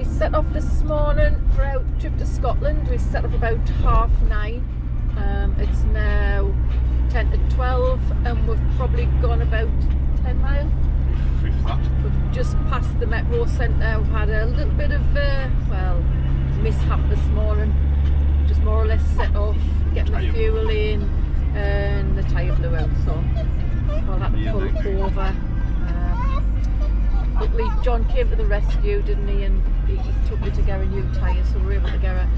we set off this morning for our trip to Scotland. We set off about 9:30. It's now 10 to 12 and we've probably gone about 10 miles. We've just passed the metro centre. We've had a little bit of mishap this morning. Just more or less set off, getting the fuel in, and the tyre blew out, so I'll have to pull over. Luckily John came to the rescue, didn't he, and he took me to get a new tyre, so we were able to get a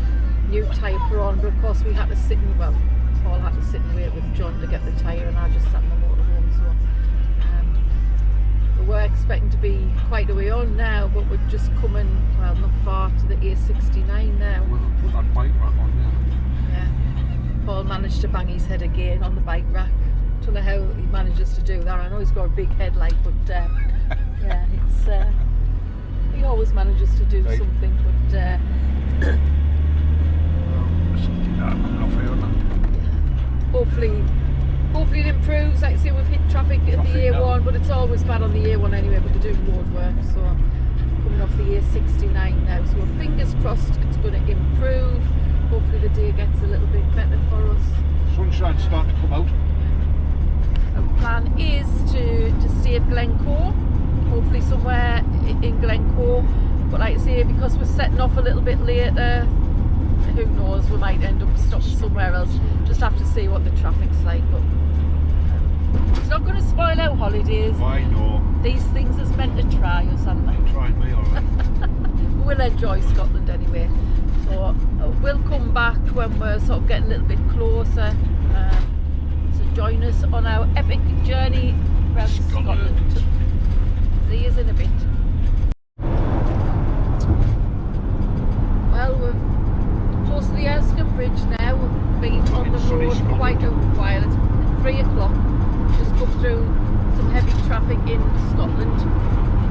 new tyre put on. But of course we had to sit and, Paul had to sit and wait with John to get the tyre, and I just sat in the motorhome. So we were expecting to be quite a way on now, but we're just coming, not far, to the A69 now. We'll put that bike rack on now. Yeah, Paul managed to bang his head again on the bike rack. Don't know how he manages to do that. I know he's got a big headlight, but yeah, it's he always manages to do something. But hopefully it improves. Like I say, we've hit traffic at the A1, but it's always bad on the A1 anyway. But they're doing road work, so coming off the A69 now. So we're fingers crossed it's going to improve. Hopefully the day gets a little bit better for us. Sunshine's starting to come out. Our plan is to stay at Glencoe, hopefully somewhere in Glencoe. But like I say, because we're setting off a little bit later, who knows, we might end up stopping somewhere else. Just have to see what the traffic's like. But it's not going to spoil our holidays. I know. These things is meant to try us, aren't they? Try me, alright. We'll enjoy Scotland anyway. So we'll come back when we're sort of getting a little bit closer. So join us on our epic journey around Scotland. See you in a bit. Well, we're close to the Sgurr Bridge now. We've been on the road for quite a while. It's 3 o'clock. Just come through some heavy traffic in Scotland.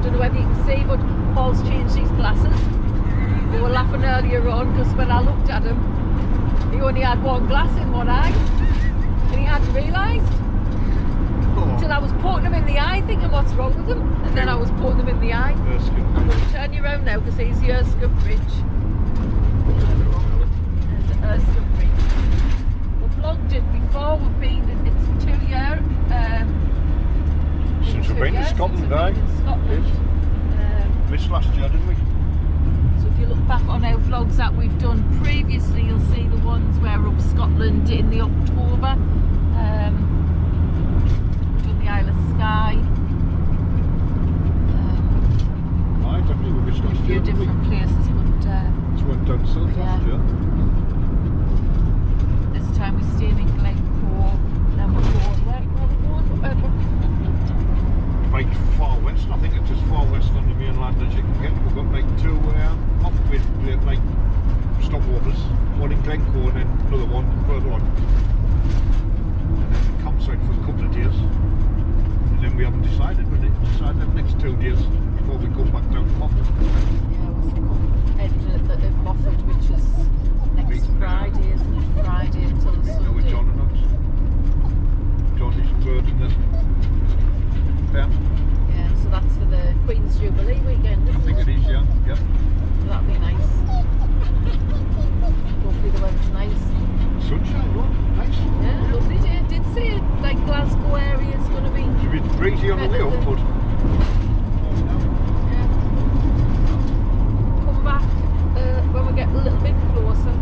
Don't know whether you can see, but Paul's changed his glasses. We were laughing earlier on because when I looked at him, he only had one glass in one eye, and he hadn't realised until I was poking him in the eye, thinking what's wrong with him, and then I was poking him in the eye. I'm going to turn you around now because he's the Sgurr Bridge. There's the Sgurr Bridge. We've vlogged it before. We've been. It's 2 years. Since we've been to Scotland, missed last year, didn't we? So if you look back on our vlogs that we've done previously, you'll see the ones where we're up Scotland in the October. We've done the Isle of Skye. Definitely we missed last a few year, different places, but just went down south last year. This time we're staying in Glencoe, then we're going right far west. I think it's as far west on the mainland as you can get. We've got like two like stopovers, one in Glencoe and then another one further on, and then the campsite for a couple of days, and then we haven't decided. We'll decide the next 2 days before we go back down to Moffat. Yeah, we've ended at Moffat, which is next Friday, isn't it? Friday until the Sunday. With John and us. Johnny's bird in the tent. Yeah, so that's for the Queen's Jubilee weekend, isn't it? I think it is, yeah. Yep. So that'll be nice. Hopefully the weather's nice. Sunshine, oh, nice. Yeah, lovely day. Did say like Glasgow area is going to be. It's a bit breezy on the way up, but. Yeah. Come back when we get a little bit closer.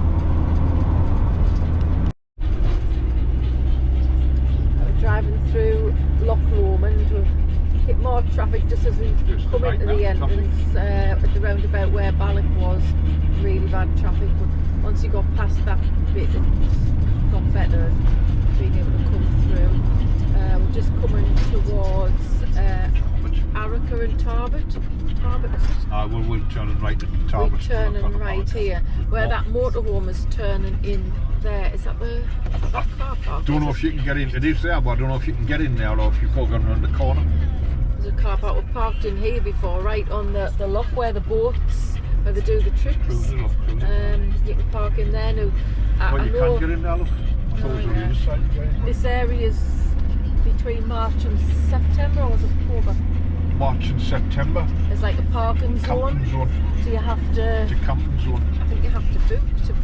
We're driving through Loch Lomond. We've hit more traffic just as we come into the entrance at the roundabout where Balloch was. Really bad traffic, but once you got past that bit, it's got better being able to come through. We're just coming towards Aonaich and Corbett, is it? We're turning right at Corbett. We're turning right here, where that motorhome is turning in there. Is that the car park? I don't know if you can get in. It is there, but I don't know if you can get in there or if you've got to go around the corner. There's a car park. We've parked in here before, right on the loch where the boats, where they do the trips. Cruising. You can park in there now. You can't get in there, look. I thought it was on the other side. This area's between March and September, or was it October? March and September. It's like a parking zone. Camping zone. So you have to. It's a camping zone. I think you have to book to pay.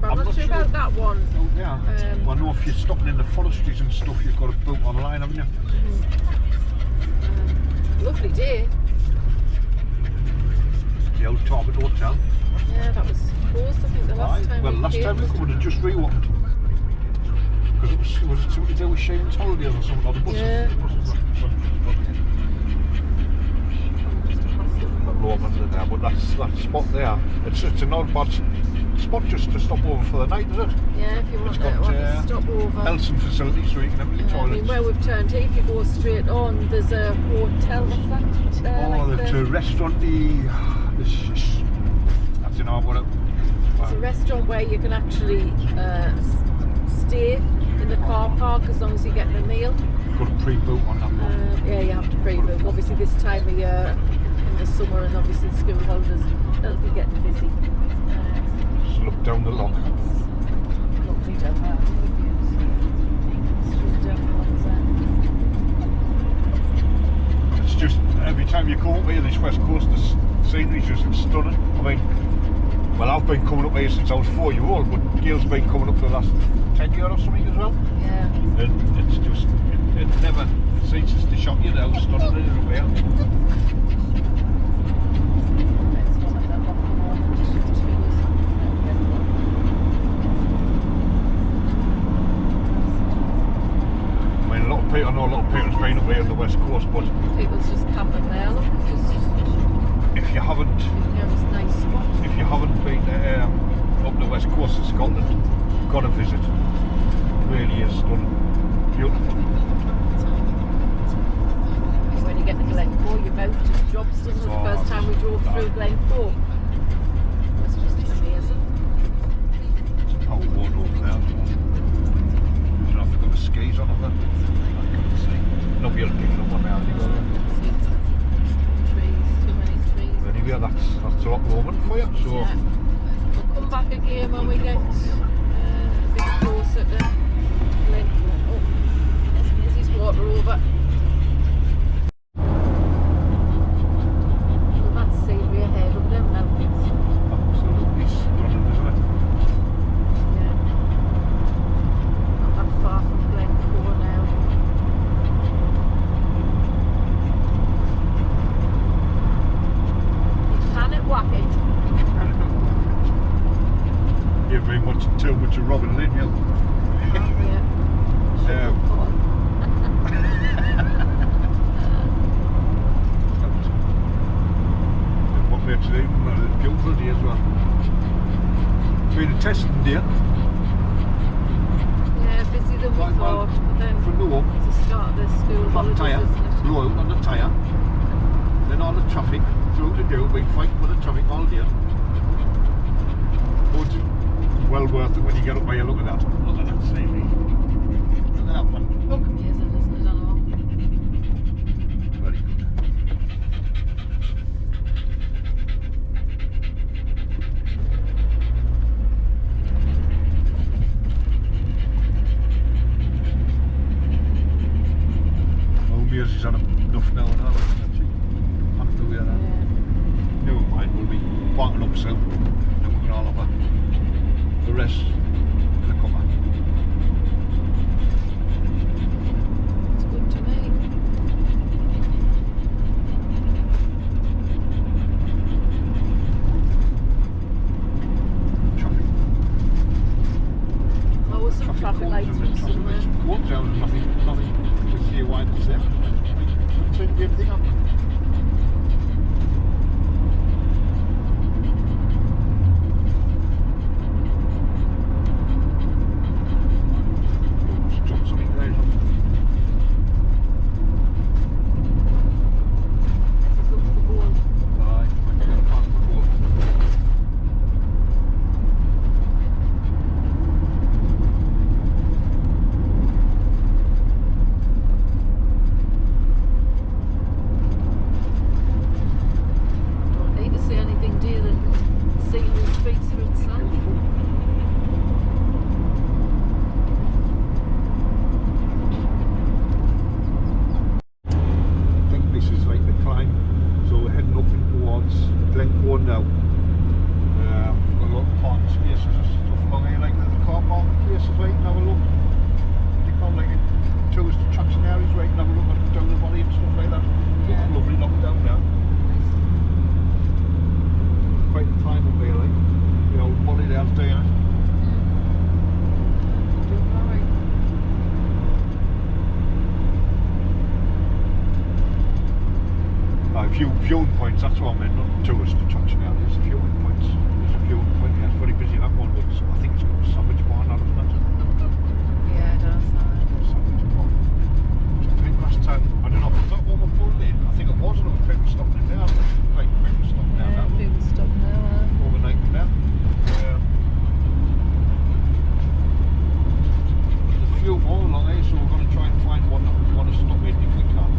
I'm not sure about that one. Oh, yeah. Well, I know if you're stopping in the forestries and stuff, you've got to book online, haven't you? Lovely day. The old Corbett Hotel. Yeah, that was closed, I think, the last time. Well, last time we come, it just reopened. Because it was something to do with Shane's holidays or something, or the buses. Yeah. Low under there, but that spot there, it's a not bad spot just to stop over for the night, is it? Yeah, if you want, It's got to stop over. Elson facilities so you can have your I toilets. mean, where we've turned here, if you go straight on, there's a hotel. What's that? There's a restaurant. I don't know what it. It's a restaurant where you can actually stay in the car park as long as you get a meal. Got a pre-book on that one. Yeah, you have to pre-book. Obviously, this time of year, in the summer, and obviously the school holidays, they'll be getting busy. Just look down the loch. Lovely down there. It's just every time you come up here, this west coast, the scenery's just stunning. I mean, well, I've been coming up here since I was 4 years old, but Gail's been coming up for the last 10 years or something as well. Yeah. And it's just, it never ceases to shock you how stunning it is up here. I know a lot of people's been up here on the west coast, but people's just camping there. Look, if you haven't, it's a nice spot. If you haven't been up the west coast of Scotland, you've got to visit. It really is stunning, beautiful. When you get to Glencoe, you're out to jobs, doesn't it? The first time we drove through Glencoe, it's just amazing. I'll walk over there. I don't know if they've got the skis on over there. Not be able to pick it up on there. Trees, too many trees. Anyway, that's a lot moment for you. So yeah. We'll come back again when we get a bit closer to Glencoe. Oh, there's his water over. Well, that's scenery ahead of them mountains. Absolutely stunning, isn't it? Yeah. Not that far from Glencoe now. You've been watching too much of Robin Lynn, you. What makes it even a beautiful day as well. It's been a testing day. Yeah, busier than we thought, but then from the walk, it's the start of the school holidays, Tyre, isn't it? blow out on the Tyre. Then all the traffic through the day, we've been fighting with the traffic all day. But well worth it when you get up there. Look at that. Look at that scenery. Look at that one. Look amazing, isn't it? I know. Very good. Years is on enough now and all, back to where that. Never mind, we'll be backing up soon. Then we're going all over. The rest, the cover. It's good to me. Traffic. Oh, with some traffic lights from somewhere. Some cones out and nothing to see why it's there. Turn everything up. Just drop something there. Let's just look for the gold. Aye, I can't park for gold. a few viewing points, that's what I meant, not tourist attraction now. There's a viewing points. There's a viewing point, yeah, it's very busy that one, but I think it's got a sandwich bar now, doesn't it? Yeah, it does. Sandwich bar. I think last time, I don't know if it's that one we pulled in, I think it was, and it was people stopping in there. Like, people stopping there now. People stop now. Overnight now. There's a few more along here, so we're going to try and find one that we want to stop in if we can.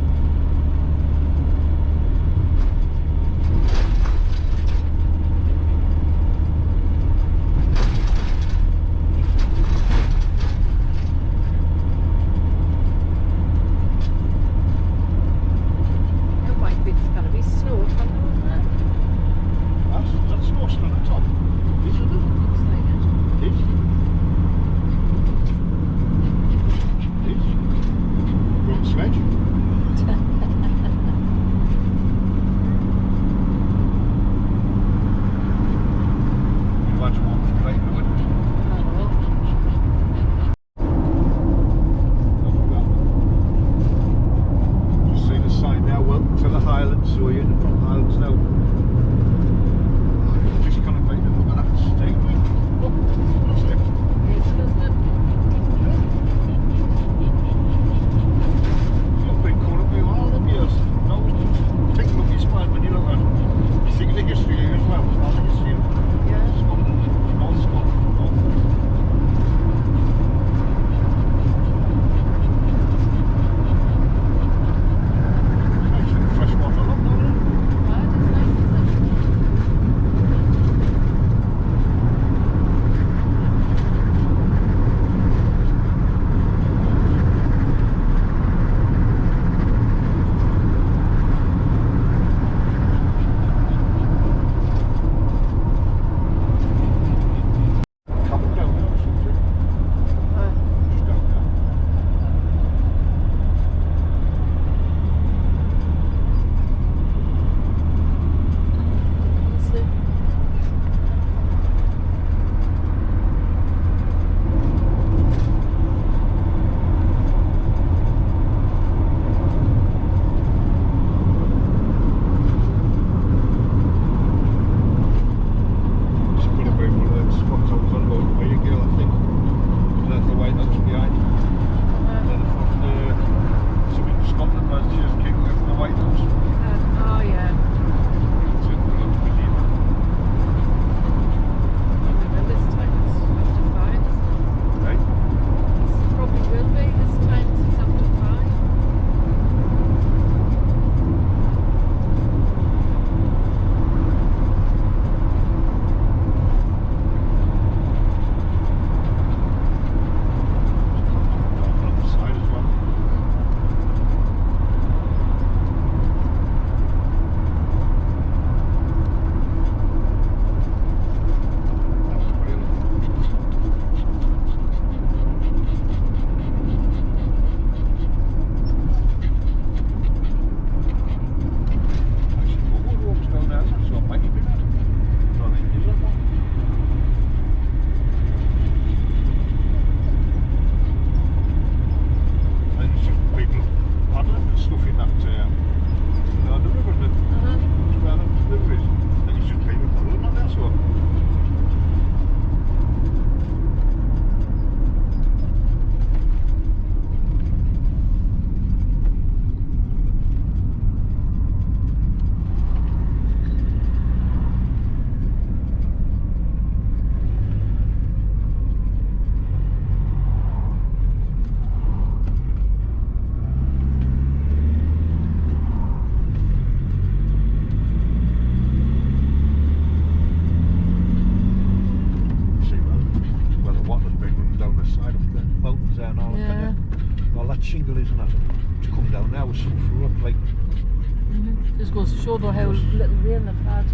Just goes to show though how little rain they've had.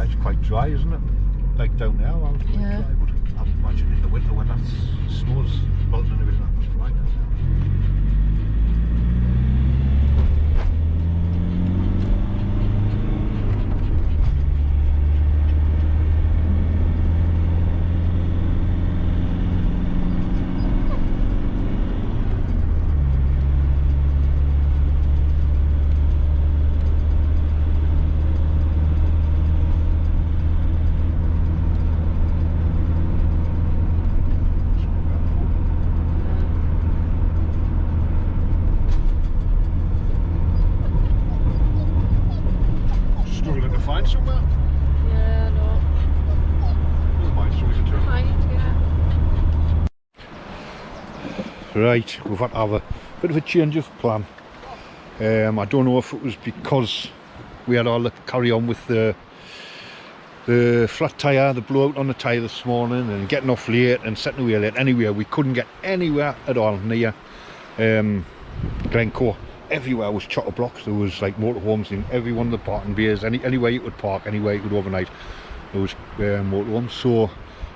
It's quite dry, isn't it? Like down there, well, it's quite dry, but I imagine in the winter when that snow's melting and everything, that must be like that. find somewhere. Yeah, no. Never mind, so we can turn. Mind, yeah. Right, we've had to have a bit of a change of plan. I don't know if it was because we had all the carry on with the flat tyre, the blowout on the tyre this morning, and getting off late and setting away late. Anyway, we couldn't get anywhere at all near Glencoe. Everywhere was chocker blocks. There was like motorhomes in every one of the parking bays. Anywhere you could park, anywhere you could overnight, there was motorhomes. So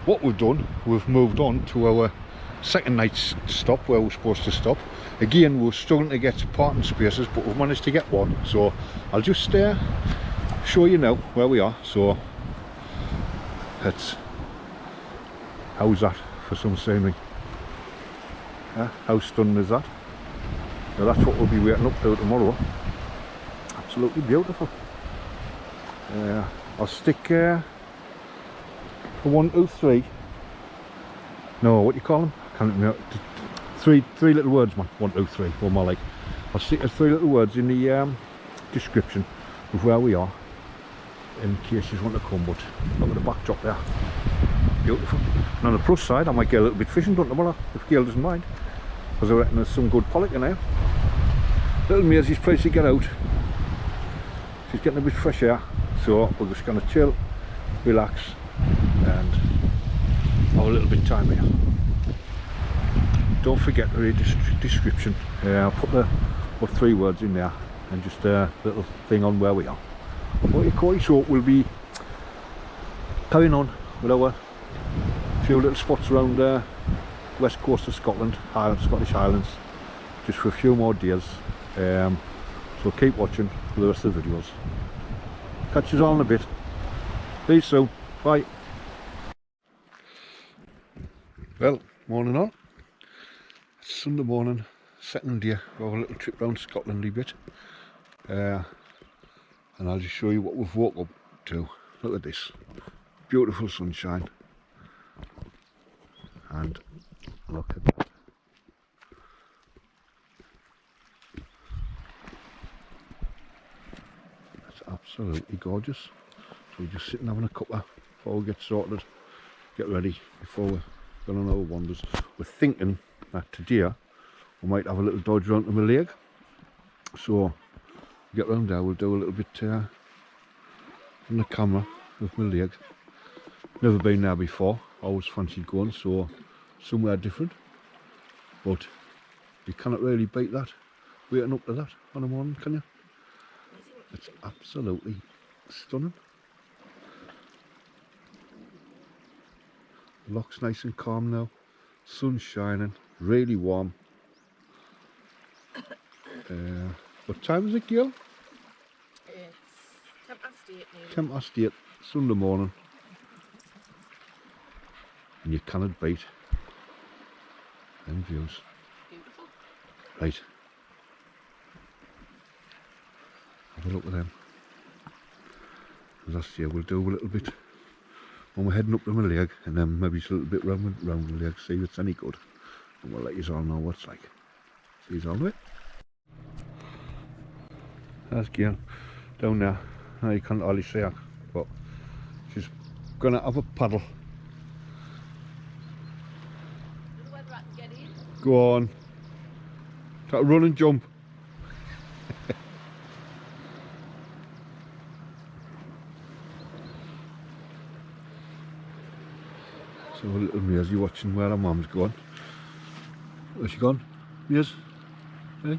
what we've done, we've moved on to our second night's stop where we're supposed to stop. Again, we're struggling to get parking spaces, but we've managed to get one. So I'll just show you now where we are. So how's that for some scenery? How stunning is that? Now that's what we'll be waiting up to tomorrow. Absolutely beautiful. I'll stick for 1, 2, 3. No, what do you call them? I can't remember. Three little words, man. 1, 2, 3. Or more like. I'll stick 3 little words in the description of where we are, in case you want to come. But look at the backdrop there. Beautiful. And on the plus side, I might get a little bit fishing done tomorrow, if Gail doesn't mind, because I reckon there's some good pollock in there. Little Maisie's place to get out. She's getting a bit fresh air, so we're just going to chill, relax, and have a little bit of time here. Don't forget to read the description. I'll put the 3 words in there, and just a little thing on where we are. So we'll be carrying on with our few little spots around the west coast of Scotland, Scottish Highlands, just for a few more days. So keep watching for the rest of the videos. Catch you all in a bit. See you soon. Bye. Well, morning all. It's Sunday morning, second day. We'll have a little trip round Scotland a bit. And I'll just show you what we've woke up to. Look at this. Beautiful sunshine. And look at that. It's absolutely gorgeous. So we're just sitting having a cuppa before we get sorted, get ready before we're going on our wanders. We're thinking that today we might have a little dodge round to my lake. So get round there, we'll do a little bit on the camera with my leg. Never been there before, always fancied going, so somewhere different. But you cannot really beat that, waiting up to that on a morning, can you? It's absolutely stunning. The loch's nice and calm now, sun's shining, really warm. What time is it, Gail? It's 8:10. Sunday morning. And you cannot beat them views. Beautiful. Right. Have a look at them. As I say, we'll do a little bit when we're heading up to my lake, and then maybe just a little bit round the lake, see if it's any good. And we'll let you all know what it's like. See you all in a bit. That's Gail down there. Now you can't hardly see her, but she's gonna have a paddle. Whether I can get in. Go on. Try to run and jump. So little Maisie watching where her mum's gone. Where's she gone? Yes? Hey?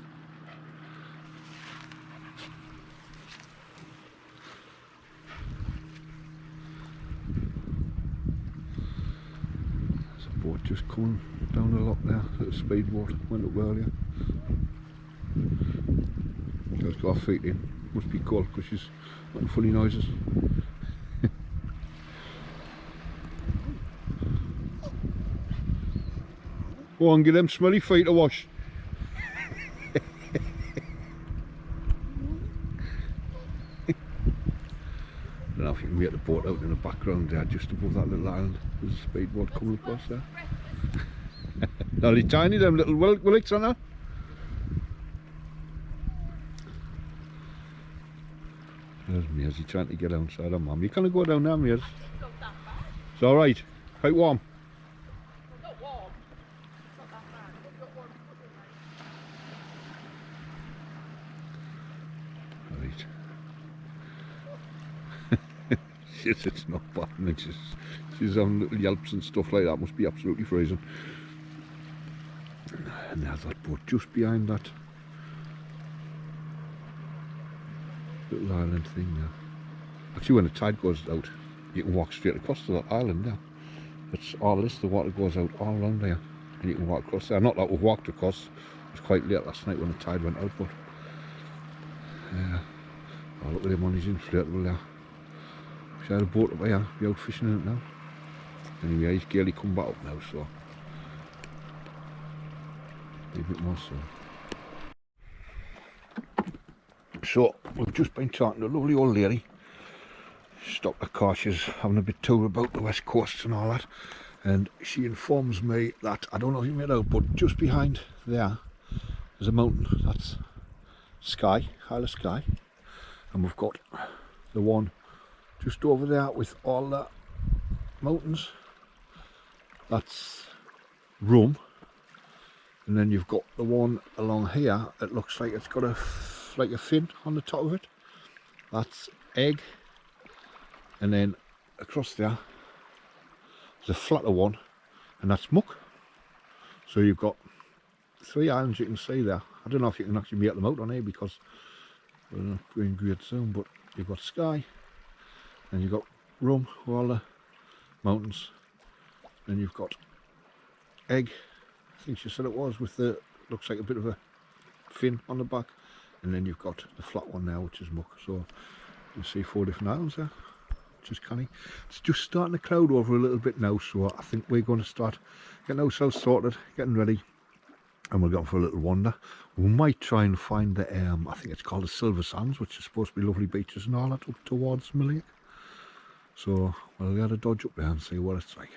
Boat just coming down the loch there, little speedboat, went up earlier. She's got her feet in, must be cold because she's making funny noises. Go on, get them smelly feet a wash. I don't know if you can get the boat out in the background there, just above that little island. There's a speedboat coming across there. Now they're tiny, them little willits on there. There's Maisie trying to get outside her mum. You can't go down there, Maisie. It's not that bad. It's alright. Quite warm. It's not warm. It's not that bad. I've got one foot in mine. Right. Shit, it's not bad. And she's on little yelps and stuff like that. Must be absolutely freezing. And there's that boat just behind that little island thing there. Actually, when the tide goes out, you can walk straight across to that island there. It's all this, the water goes out all around there, and you can walk across there. Not that we've walked across, it was quite late last night when the tide went out, but oh, look at him on his inflatable there. If you had a boat up here, be out fishing in it now. Anyway, he's Gaelic come back up now, so a bit more so. So, we've just been talking to a lovely old lady. Stopped the car, she's having a bit tour about the west coast and all that. And she informs me that, I don't know if you made out, but just behind there is a mountain. That's Skye, Highland Skye. And we've got the one just over there with all the mountains. That's Uamh. And then you've got the one along here, it looks like it's got like a fin on the top of it. That's Aonaich. And then across there, there's a flatter one, and that's Muck. So you've got 3 islands you can see there. I don't know if you can actually make them out on here because we're not going great soon, but you've got Skye, and you've got Uamh with all the mountains, and you've got Aonaich, I think she said it was, with the, looks like a bit of a fin on the back, and then you've got the flat one there, which is Muck. So you can see 4 different islands there, which is canny. It's just starting to cloud over a little bit now, so I think we're going to start getting ourselves sorted, getting ready, and we're going for a little wander. We might try and find the, I think it's called the Silver Sands, which is supposed to be lovely beaches and all that up towards Lake. So we'll get a dodge up there and see what it's like.